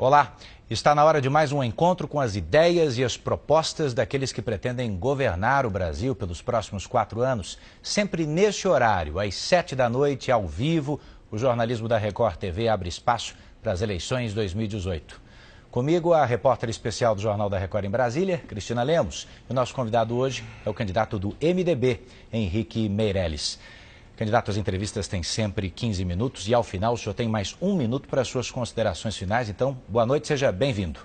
Olá, está na hora de mais um encontro com as ideias e as propostas daqueles que pretendem governar o Brasil pelos próximos 4 anos. Sempre neste horário, às 7 da noite, ao vivo, o jornalismo da Record TV abre espaço para as eleições 2018. Comigo, a repórter especial do Jornal da Record em Brasília, Cristina Lemos. E o nosso convidado hoje é o candidato do MDB, Henrique Meirelles. Candidato, as entrevistas têm sempre 15 minutos e ao final o senhor tem mais 1 minuto para as suas considerações finais. Então, boa noite, seja bem-vindo.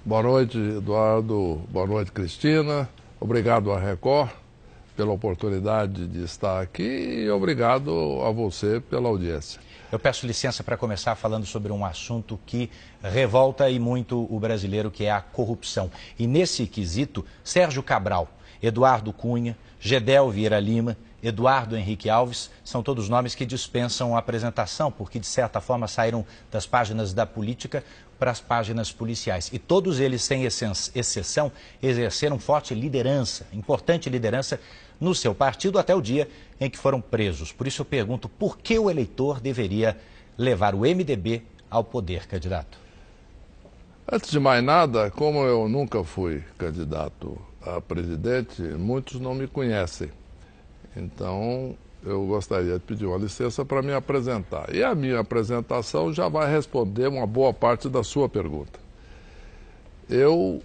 Boa noite, Eduardo. Boa noite, Cristina. Obrigado à Record pela oportunidade de estar aqui e obrigado a você pela audiência. Eu peço licença para começar falando sobre um assunto que revolta e muito o brasileiro, que é a corrupção. E nesse quesito, Sérgio Cabral, Eduardo Cunha, Gedel Vieira Lima, Eduardo Henrique Alves, são todos nomes que dispensam a apresentação, porque de certa forma saíram das páginas da política para as páginas policiais. E todos eles, sem exceção, exerceram forte liderança, importante liderança no seu partido até o dia em que foram presos. Por isso eu pergunto, por que o eleitor deveria levar o MDB ao poder, candidato? Antes de mais nada, como eu nunca fui candidato a presidente, muitos não me conhecem. Então, eu gostaria de pedir uma licença para me apresentar. E a minha apresentação já vai responder uma boa parte da sua pergunta. Eu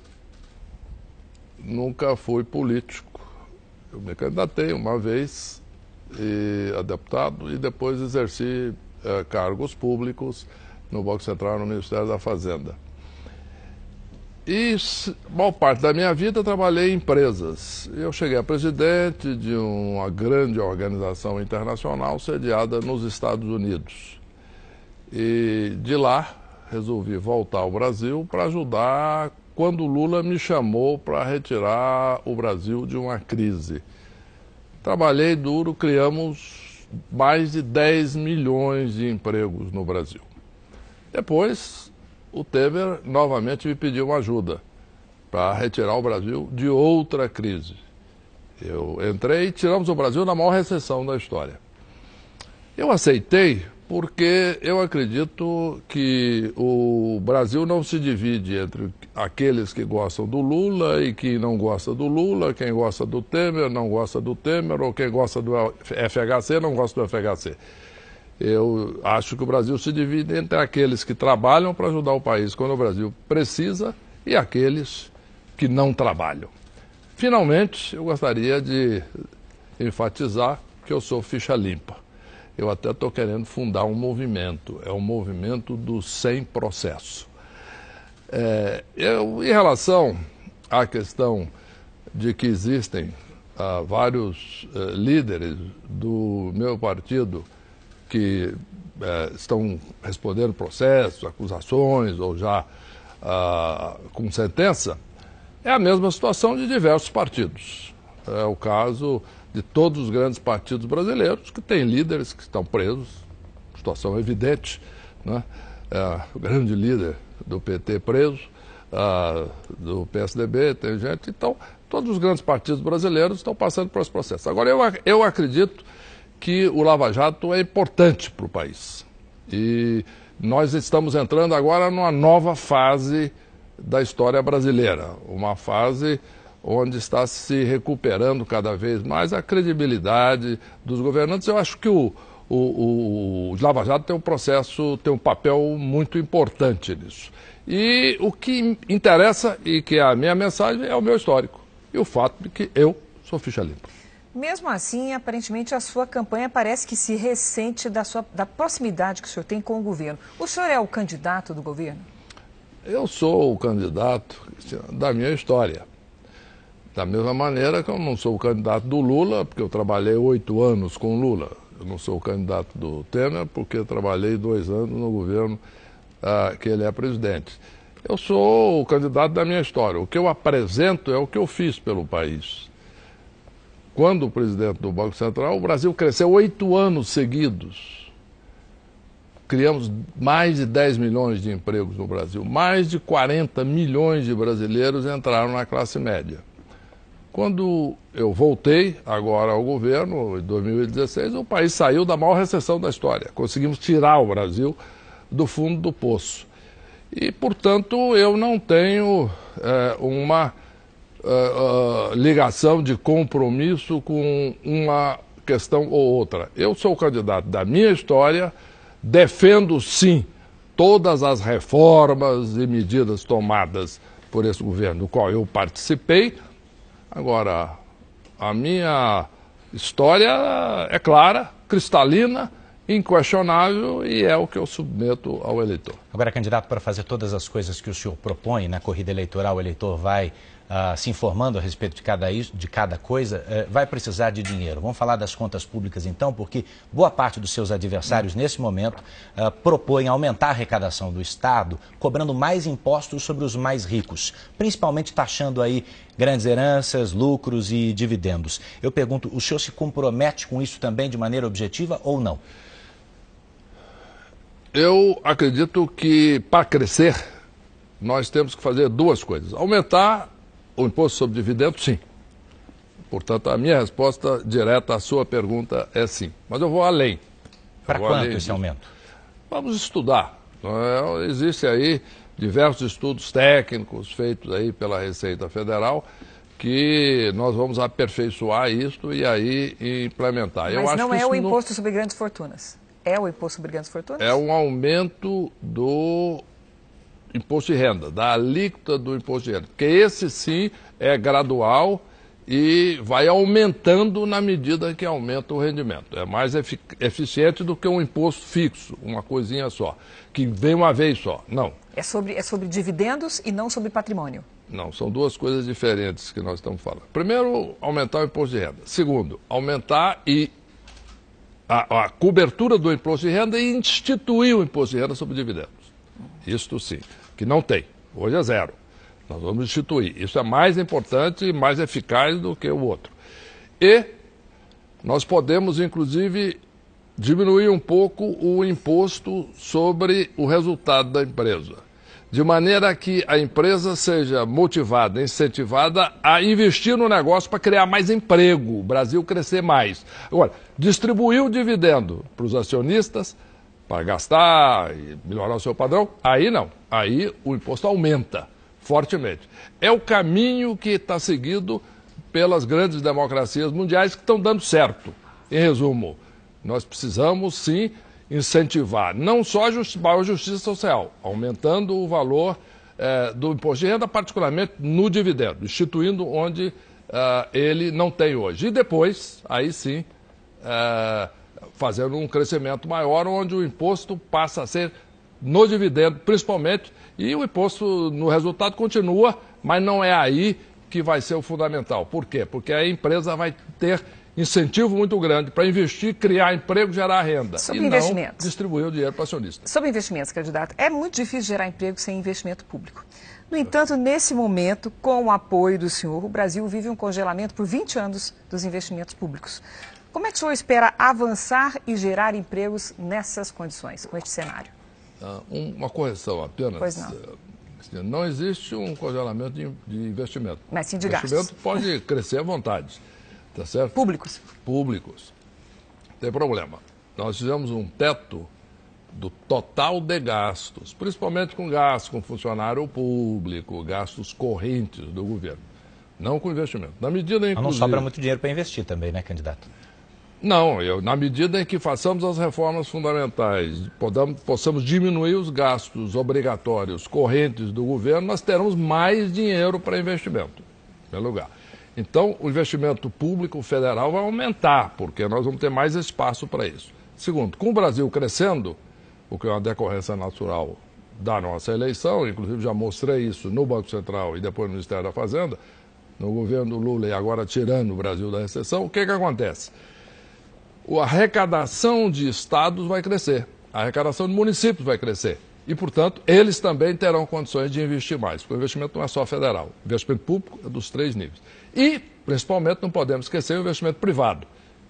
nunca fui político. Eu me candidatei uma vez a deputado e depois exerci cargos públicos no Banco Central e no Ministério da Fazenda. E, boa parte da minha vida, trabalhei em empresas. Eu cheguei a presidente de uma grande organização internacional sediada nos Estados Unidos. E de lá, resolvi voltar ao Brasil para ajudar quando o Lula me chamou para retirar o Brasil de uma crise. Trabalhei duro, criamos mais de 10 milhões de empregos no Brasil. Depois, o Temer novamente me pediu ajuda para retirar o Brasil de outra crise. Eu entrei e tiramos o Brasil da maior recessão da história. Eu aceitei porque eu acredito que o Brasil não se divide entre aqueles que gostam do Lula e quem não gosta do Lula, quem gosta do Temer não gosta do Temer, ou quem gosta do FHC não gosta do FHC. Eu acho que o Brasil se divide entre aqueles que trabalham para ajudar o país quando o Brasil precisa e aqueles que não trabalham. Finalmente, eu gostaria de enfatizar que eu sou ficha limpa. Eu até estou querendo fundar um movimento, é o movimento do sem processo. Em relação à questão de que existem vários líderes do meu partido que estão respondendo processos, acusações ou já com sentença, é a mesma situação de diversos partidos. É o caso de todos os grandes partidos brasileiros que têm líderes que estão presos, situação evidente, né? O grande líder do PT preso, do PSDB, tem gente. Então, todos os grandes partidos brasileiros estão passando por esse processo. Agora, eu acredito que o Lava Jato é importante para o país. E nós estamos entrando agora numa nova fase da história brasileira, uma fase onde está se recuperando cada vez mais a credibilidade dos governantes. Eu acho que o Lava Jato tem um papel muito importante nisso. E o que interessa, e que é a minha mensagem, é o meu histórico. E o fato de que eu sou ficha limpa. Mesmo assim, aparentemente, a sua campanha parece que se ressente da proximidade que o senhor tem com o governo. O senhor é o candidato do governo? Eu sou o candidato da minha história. Da mesma maneira que eu não sou o candidato do Lula, porque eu trabalhei 8 anos com o Lula. Eu não sou o candidato do Temer, porque eu trabalhei 2 anos no governo que ele é presidente. Eu sou o candidato da minha história. O que eu apresento é o que eu fiz pelo país. Quando presidente do Banco Central, o Brasil cresceu 8 anos seguidos. Criamos mais de 10 milhões de empregos no Brasil. Mais de 40 milhões de brasileiros entraram na classe média. Quando eu voltei agora ao governo, em 2016, o país saiu da maior recessão da história. Conseguimos tirar o Brasil do fundo do poço. E, portanto, eu não tenho uma ligação de compromisso com uma questão ou outra. Eu sou o candidato da minha história, defendo, sim, todas as reformas e medidas tomadas por esse governo, do qual eu participei. Agora, a minha história é clara, cristalina, inquestionável, e é o que eu submeto ao eleitor. Agora, candidato, para fazer todas as coisas que o senhor propõe na corrida eleitoral, o eleitor vai se informando a respeito de cada coisa, vai precisar de dinheiro. Vamos falar das contas públicas, então, porque boa parte dos seus adversários, nesse momento, propõem aumentar a arrecadação do Estado, cobrando mais impostos sobre os mais ricos, principalmente taxando aí grandes heranças, lucros e dividendos. Eu pergunto, o senhor se compromete com isso também de maneira objetiva ou não? Eu acredito que, para crescer, nós temos que fazer duas coisas. Aumentar o imposto sobre dividendos, sim. Portanto, a minha resposta direta à sua pergunta é sim. Mas eu vou além. Para quanto esse aumento? Vamos estudar. Existem aí diversos estudos técnicos feitos aí pela Receita Federal que nós vamos aperfeiçoar isso e aí implementar. Mas não é o imposto sobre grandes fortunas. É o imposto sobre grandes fortunas? É um aumento do imposto de renda, da alíquota do imposto de renda. Porque esse sim é gradual e vai aumentando na medida que aumenta o rendimento. É mais eficiente do que um imposto fixo, uma coisinha só, que vem uma vez só. Não. É sobre dividendos e não sobre patrimônio? Não, são duas coisas diferentes que nós estamos falando. Primeiro, aumentar o imposto de renda. Segundo, aumentar a cobertura do imposto de renda e instituir o imposto de renda sobre dividendos. Isto sim, que não tem. Hoje é zero. Nós vamos instituir. Isso é mais importante e mais eficaz do que o outro. E nós podemos, inclusive, diminuir um pouco o imposto sobre o resultado da empresa, de maneira que a empresa seja motivada, incentivada a investir no negócio para criar mais emprego, o Brasil crescer mais. Agora, distribuir o dividendo para os acionistas, para gastar e melhorar o seu padrão, aí não. Aí o imposto aumenta fortemente. É o caminho que está seguido pelas grandes democracias mundiais que estão dando certo. Em resumo, nós precisamos, sim, incentivar não só a justiça social, aumentando o valor do imposto de renda, particularmente no dividendo, instituindo onde ele não tem hoje. E depois, aí sim, fazendo um crescimento maior, onde o imposto passa a ser no dividendo, principalmente, e o imposto no resultado continua, mas não é aí que vai ser o fundamental. Por quê? Porque a empresa vai ter incentivo muito grande para investir, criar emprego, gerar renda. Sobre e investimentos. Não distribuir o dinheiro para acionista. Sobre investimentos, candidato, é muito difícil gerar emprego sem investimento público. No entanto, nesse momento, com o apoio do senhor, o Brasil vive um congelamento por 20 anos dos investimentos públicos. Como é que o senhor espera avançar e gerar empregos nessas condições, com este cenário? Uma correção apenas. Pois não. Não existe um congelamento de investimento. Mas sim de gastos. O investimento pode crescer à vontade. Tá certo? Públicos. Públicos. Tem problema. Nós fizemos um teto do total de gastos, principalmente com gastos com funcionário público, gastos correntes do governo, não com investimento. Na medida, inclusive... Não sobra muito dinheiro para investir também, né, candidato? Não, na medida em que façamos as reformas fundamentais, possamos diminuir os gastos obrigatórios correntes do governo, nós teremos mais dinheiro para investimento, em primeiro lugar. Então, o investimento público federal vai aumentar, porque nós vamos ter mais espaço para isso. Segundo, com o Brasil crescendo, o que é uma decorrência natural da nossa eleição, inclusive já mostrei isso no Banco Central e depois no Ministério da Fazenda, no governo Lula e agora tirando o Brasil da recessão, o que acontece? A arrecadação de estados vai crescer, a arrecadação de municípios vai crescer. E, portanto, eles também terão condições de investir mais, porque o investimento não é só federal, o investimento público é dos 3 níveis. E, principalmente, não podemos esquecer o investimento privado,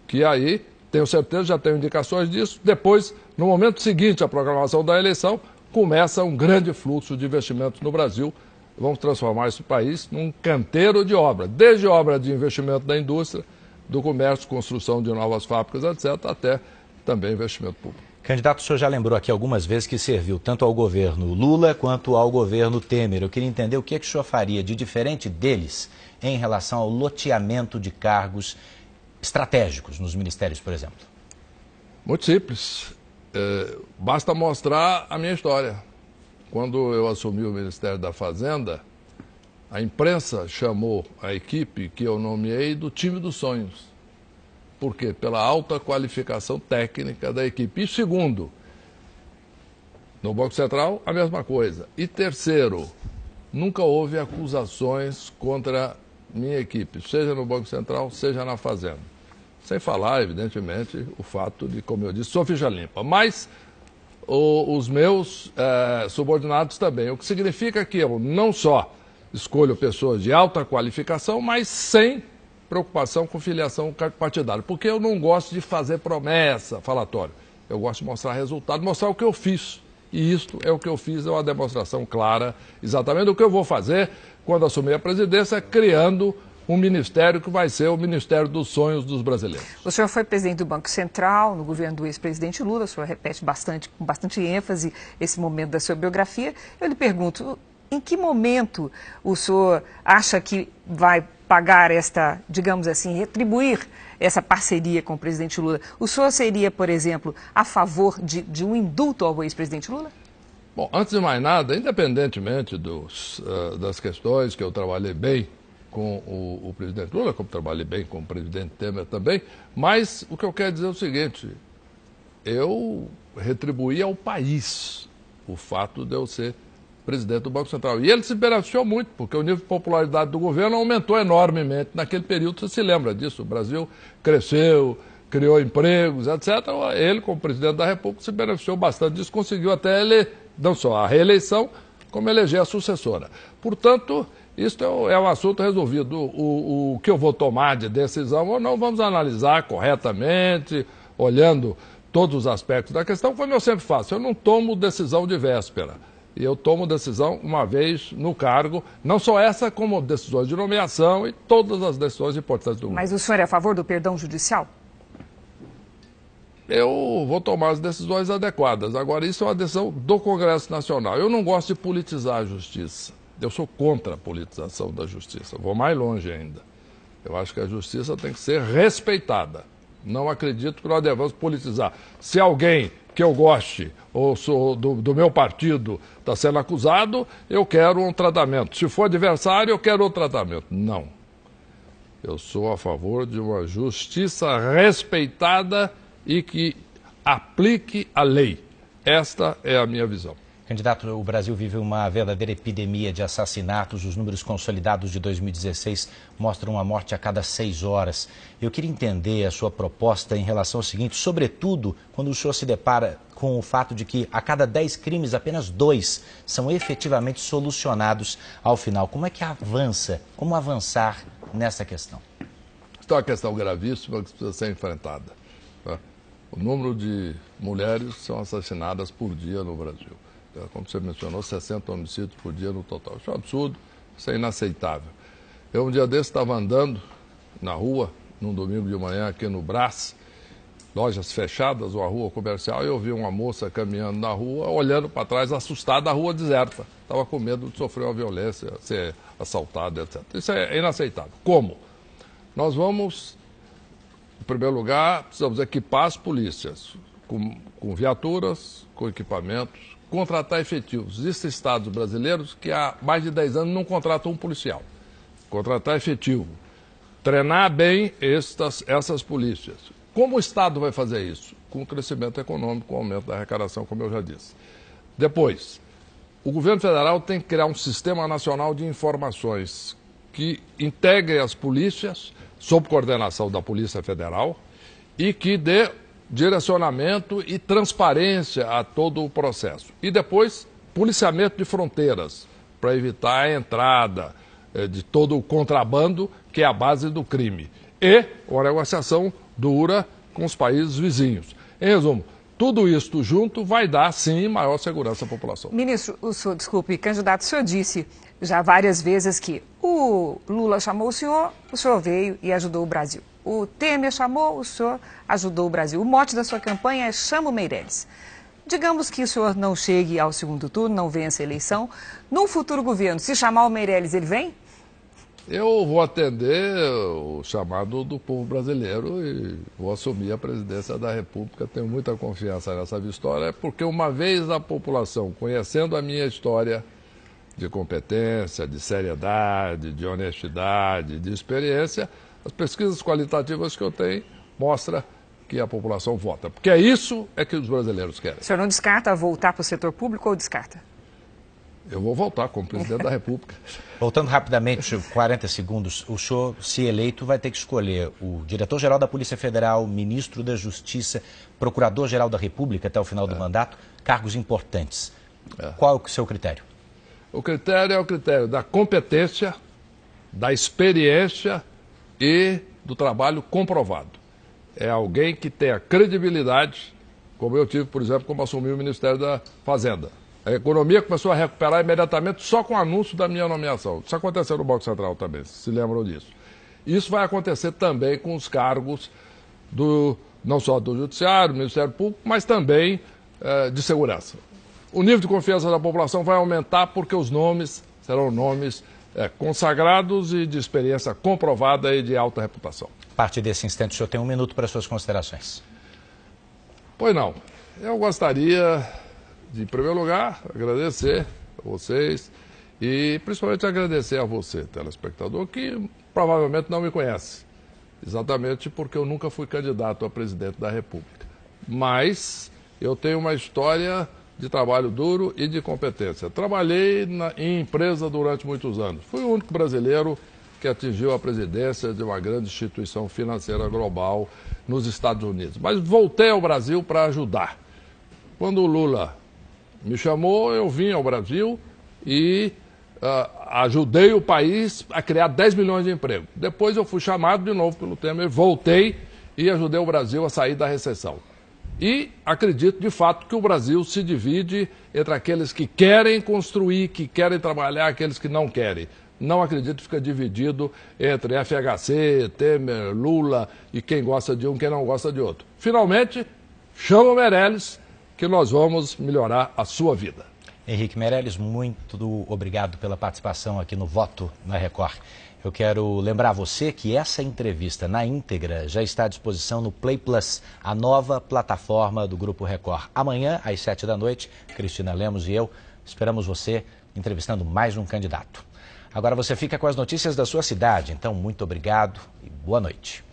que aí, tenho certeza, já tenho indicações disso, depois, no momento seguinte à programação da eleição, começa um grande fluxo de investimentos no Brasil. Vamos transformar esse país num canteiro de obra, desde obra de investimento da indústria, do comércio, construção de novas fábricas, etc., até também investimento público. Candidato, o senhor já lembrou aqui algumas vezes que serviu tanto ao governo Lula quanto ao governo Temer. Eu queria entender o que o senhor faria de diferente deles em relação ao loteamento de cargos estratégicos nos ministérios, por exemplo. Muito simples. Basta mostrar a minha história. Quando eu assumi o Ministério da Fazenda, a imprensa chamou a equipe que eu nomeei do time dos sonhos. Por quê? Pela alta qualificação técnica da equipe. E segundo, no Banco Central, a mesma coisa. E terceiro, nunca houve acusações contra minha equipe, seja no Banco Central, seja na Fazenda. Sem falar, evidentemente, o fato de, como eu disse, sou ficha limpa. Mas os meus subordinados também. O que significa que eu não só escolho pessoas de alta qualificação, mas sem preocupação com filiação partidária. Porque eu não gosto de fazer promessa, falatório. Eu gosto de mostrar resultado, mostrar o que eu fiz. E isto é o que eu fiz, é uma demonstração clara exatamente do que eu vou fazer quando assumir a presidência, criando um ministério que vai ser o Ministério dos Sonhos dos brasileiros. O senhor foi presidente do Banco Central no governo do ex-presidente Lula, o senhor repete com bastante ênfase esse momento da sua biografia. Eu lhe pergunto, em que momento o senhor acha que vai pagar esta, digamos assim, retribuir essa parceria com o presidente Lula? O senhor seria, por exemplo, a favor de um indulto ao ex-presidente Lula? Bom, antes de mais nada, independentemente das questões que eu trabalhei bem com o presidente Lula, como trabalhei bem com o presidente Temer também, mas o que eu quero dizer é o seguinte, eu retribuí ao país o fato de eu ser presidente do Banco Central. E ele se beneficiou muito, porque o nível de popularidade do governo aumentou enormemente naquele período, você se lembra disso, o Brasil cresceu, criou empregos, etc. Ele, como presidente da República, se beneficiou bastante disso, conseguiu até ele, não só a reeleição, como eleger a sucessora. Portanto, isso é um assunto resolvido. O que eu vou tomar de decisão ou não, vamos analisar corretamente, olhando todos os aspectos da questão, como eu sempre faço. Eu não tomo decisão de véspera. E eu tomo decisão uma vez no cargo, não só essa, como decisões de nomeação e todas as decisões importantes do governo. Mas o senhor é a favor do perdão judicial? Eu vou tomar as decisões adequadas. Agora, isso é uma decisão do Congresso Nacional. Eu não gosto de politizar a justiça. Eu sou contra a politização da justiça. Vou mais longe ainda. Eu acho que a justiça tem que ser respeitada. Não acredito que nós devamos politizar. Se alguém que eu goste ou sou do meu partido está sendo acusado, eu quero um tratamento. Se for adversário, eu quero outro tratamento. Não. Eu sou a favor de uma justiça respeitada e que aplique a lei. Esta é a minha visão. Candidato, o Brasil vive uma verdadeira epidemia de assassinatos. Os números consolidados de 2016 mostram uma morte a cada 6 horas. Eu queria entender a sua proposta em relação ao seguinte, sobretudo quando o senhor se depara com o fato de que a cada 10 crimes, apenas 2 são efetivamente solucionados ao final. Como é que avança? Como avançar nessa questão? Isso é uma questão gravíssima que precisa ser enfrentada. Tá? O número de mulheres são assassinadas por dia no Brasil. Como você mencionou, 60 homicídios por dia no total. Isso é um absurdo, isso é inaceitável. Eu, um dia desse, estava andando na rua, num domingo de manhã, aqui no Brás, lojas fechadas, uma rua comercial, e eu vi uma moça caminhando na rua, olhando para trás, assustada, a rua deserta. Estava com medo de sofrer uma violência, ser assaltada, etc. Isso é inaceitável. Como? Nós vamos, em primeiro lugar, precisamos equipar as polícias com viaturas, com equipamentos, contratar efetivos. Existem estados brasileiros que há mais de 10 anos não contratam um policial. Contratar efetivo. Treinar bem essas polícias. Como o Estado vai fazer isso? Com o crescimento econômico, com o aumento da arrecadação, como eu já disse. Depois, o governo federal tem que criar um sistema nacional de informações que integre as polícias, sob coordenação da Polícia Federal, e que dê direcionamento e transparência a todo o processo. E depois, policiamento de fronteiras, para evitar a entrada de todo o contrabando, que é a base do crime. E uma negociação dura com os países vizinhos. Em resumo, tudo isso junto vai dar, sim, maior segurança à população. Ministro, desculpe, candidato, o senhor disse já várias vezes que o Lula chamou o senhor veio e ajudou o Brasil. O Temer chamou, o senhor ajudou o Brasil. O mote da sua campanha é Chama o Meirelles. Digamos que o senhor não chegue ao segundo turno, não vença a eleição. Num futuro governo, se chamar o Meirelles, ele vem? Eu vou atender o chamado do povo brasileiro e vou assumir a presidência da República. Tenho muita confiança nessa história, porque uma vez a população conhecendo a minha história de competência, de seriedade, de honestidade, de experiência, as pesquisas qualitativas que eu tenho mostram que a população vota. Porque é isso que os brasileiros querem. O senhor não descarta voltar para o setor público ou descarta? Eu vou voltar como presidente da República. Voltando rapidamente, 40 segundos, o senhor, se eleito, vai ter que escolher o diretor-geral da Polícia Federal, ministro da Justiça, procurador-geral da República até o final do mandato, cargos importantes. Qual é o seu critério? O critério é o critério da competência, da experiência e do trabalho comprovado. É alguém que tenha credibilidade, como eu tive, por exemplo, como assumi o Ministério da Fazenda. A economia começou a recuperar imediatamente só com o anúncio da minha nomeação. Isso aconteceu no Banco Central também, se lembram disso. Isso vai acontecer também com os cargos não só do Judiciário, do Ministério Público, mas também de segurança. O nível de confiança da população vai aumentar porque os nomes serão nomes consagrados e de experiência comprovada e de alta reputação. A partir desse instante, o senhor tem 1 minuto para suas considerações. Pois não. Eu gostaria de, em primeiro lugar, agradecer a vocês e principalmente agradecer a você, telespectador, que provavelmente não me conhece, exatamente porque eu nunca fui candidato a presidente da República. Mas eu tenho uma história de trabalho duro e de competência. Trabalhei em empresa durante muitos anos. Fui o único brasileiro que atingiu a presidência de uma grande instituição financeira global nos Estados Unidos. Mas voltei ao Brasil para ajudar. Quando o Lula me chamou, eu vim ao Brasil e ajudei o país a criar 10 milhões de empregos. Depois eu fui chamado de novo pelo Temer, voltei e ajudei o Brasil a sair da recessão. E acredito, de fato, que o Brasil se divide entre aqueles que querem construir, que querem trabalhar, aqueles que não querem. Não acredito que fica dividido entre FHC, Temer, Lula e quem gosta de um, quem não gosta de outro. Finalmente, chama o Meirelles, que nós vamos melhorar a sua vida. Henrique Meirelles, muito obrigado pela participação aqui no Voto na Record. Eu quero lembrar a você que essa entrevista na íntegra já está à disposição no Play Plus, a nova plataforma do Grupo Record. Amanhã, às 7 da noite, Cristina Lemos e eu esperamos você entrevistando mais um candidato. Agora você fica com as notícias da sua cidade, então muito obrigado e boa noite.